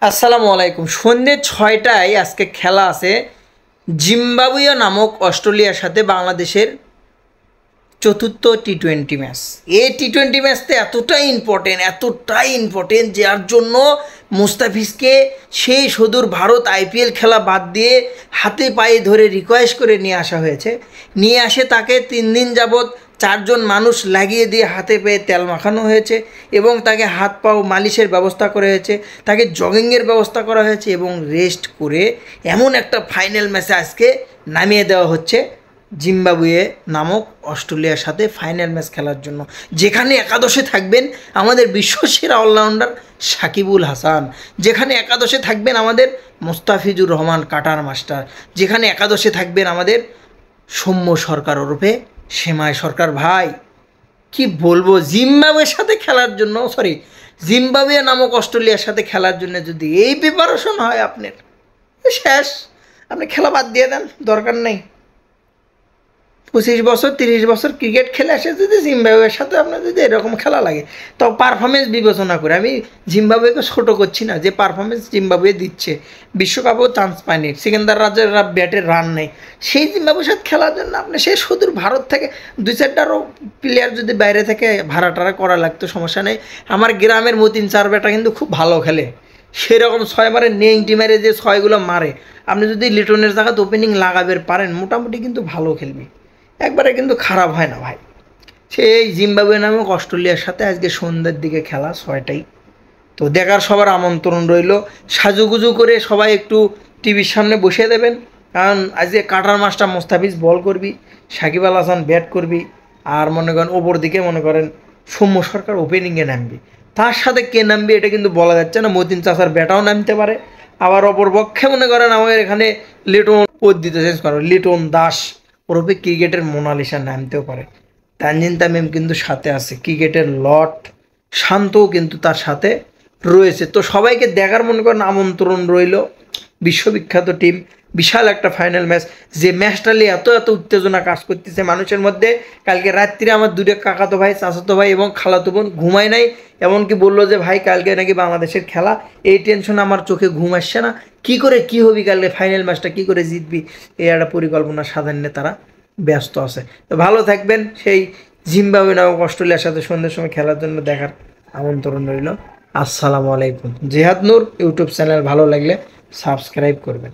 আসসালামু আলাইকুম। সন্ধ্যে ৬টায় আজকে খেলা আছে জিম্বাবুয়ে নামক অস্ট্রেলিয়ার সাথে বাংলাদেশের চতুর্থ টি-20 ম্যাচ। এই টি-20 ম্যাচটা এতটাই ইম্পর্টেন্ট যার জন্য মুস্তাফিজকে সেই সুদূর ভারত আইপিএল খেলা বাদ দিয়ে হাতে পায়ে ধরে রিকোয়েস্ট করে নিয়ে আসা হয়েছে। নিয়ে আসে তাকে ৩ দিন যাবৎ ৪ জন মানুষ লাগিয়ে দিয়ে হাতে পায়ে তেল মাখানো হয়েছে এবং তাকে হাত পাও মালিশের ব্যবস্থা করা হয়েছে, তাকে জগিংয়ের ব্যবস্থা করা হয়েছে এবং রেস্ট করে এমন একটা ফাইনাল ম্যাচে আজকে নামিয়ে দেওয়া হচ্ছে জিম্বাবুয়ে নামক অস্ট্রেলিয়ার সাথে ফাইনাল ম্যাচ খেলার জন্য, যেখানে একাদশে থাকবেন আমাদের বিশ্বসেরা অলরাউন্ডার সাকিবুল হাসান, যেখানে একাদশে থাকবেন আমাদের মুস্তাফিজুর রহমান কাটার মাস্টার, যেখানে একাদশে থাকবেন আমাদের সৌম্য সরকার ওরফে সেমাই সরকার। ভাই কি বলবো, জিম্বাবুয়ের সাথে খেলার জন্য জিম্বাবুয়ে নামক অস্ট্রেলিয়ার সাথে খেলার জন্য যদি এই প্রিপারেশন হয় আপনার, শেষ, আপনি খেলা বাদ দিয়ে দেন, দরকার নেই। 25 বছর 30 বছর ক্রিকেট খেলে আসে যদি জিম্বাবুয়ের সাথে আপনার যদি এরকম খেলা লাগে, তো পারফরমেন্স বিবেচনা করে, আমি জিম্বাবুয়েকে ছোটো করছি না, যে পারফরমেন্স জিম্বাবুয়ে দিচ্ছে, বিশ্বকাপেও চান্স পায়নি, সিকান্দার রাজের ব্যাটের রান নেই, সেই জিম্বাবুয়ের সাথে খেলার জন্য আপনি সেই সুদূর ভারত থেকে 2-4টারও প্লেয়ার যদি বাইরে থেকে ভাড়া টাড়া করা লাগতো সমস্যা নেই। আমার গ্রামের মতিন চার বেটা কিন্তু খুব ভালো খেলে, সেরকম 6 মারে নেংটি মারে যে 6গুলো মারে, আপনি যদি লিটনের জায়গাতে ওপেনিং লাগাবে পারেন মোটামুটি কিন্তু ভালো খেলবি, একবারে কিন্তু খারাপ হয় না ভাই। সেই জিম্বাবুয়ে নামক অস্ট্রেলিয়ার সাথে আজকে সন্ধ্যার দিকে খেলা 6টায়, তো দেখার সবার আমন্ত্রণ রইল। সাজুগুজু করে সবাই একটু টিভির সামনে বসে দেবেন, কারণ আজকে কাটার মাস্টার মুস্তাফিজ বল করবি, সাকিব আল হাসান ব্যাট করবি, আর মনে করেন ওপর দিকে মনে করেন সৌম্য সরকার ওপেনিংয়ে নামবি। তার সাথে কে নামবে এটা কিন্তু বলা যাচ্ছে না, মতিন চাচার ব্যাটাও নামতে পারে, আবার অপরপক্ষে মনে করেন আমাদের এখানে লিটন পদ্ধতি চেঞ্জ করো, লিটন দাস ওরফে ক্রিকেটের মোনালিসা নামতেও পারে। তানজিন তামিম কিন্তু সাথে আছে, ক্রিকেটের লর্ড শান্তও কিন্তু তার সাথে রয়েছে। তো সবাইকে দেখার মনে করেন আমন্ত্রণ রইল। বিশ্ববিখ্যাত টিম, বিশাল একটা ফাইনাল ম্যাচ, যে ম্যাচটা নিয়ে এত উত্তেজনা কাজ করতেছে মানুষের মধ্যে। কালকে রাত্রিরে আমার দুটো কাকাতো ভাই, চাচাতো ভাই এবং খালাতো বোন ঘুমায় নাই, এমনকি বললো যে ভাই কালকে নাকি বাংলাদেশের খেলা, এই টেনশনে আমার চোখে ঘুম আসছে না, কী করে কী হবি কালকে ফাইনাল ম্যাচটা কী করে জিতবি, এই একটা পরিকল্পনা সাধারণে তারা ব্যস্ত আছে। তো ভালো থাকবেন। সেই জিম্বাবুয়ে নামক অস্ট্রেলিয়ার সাথে সন্ধ্যের সময় খেলার জন্য দেখার আমন্ত্রণ রইল। আসসালামু আলাইকুম। জিহাদ নূর ইউটিউব চ্যানেল ভালো লাগলে সাবস্ক্রাইব করবেন।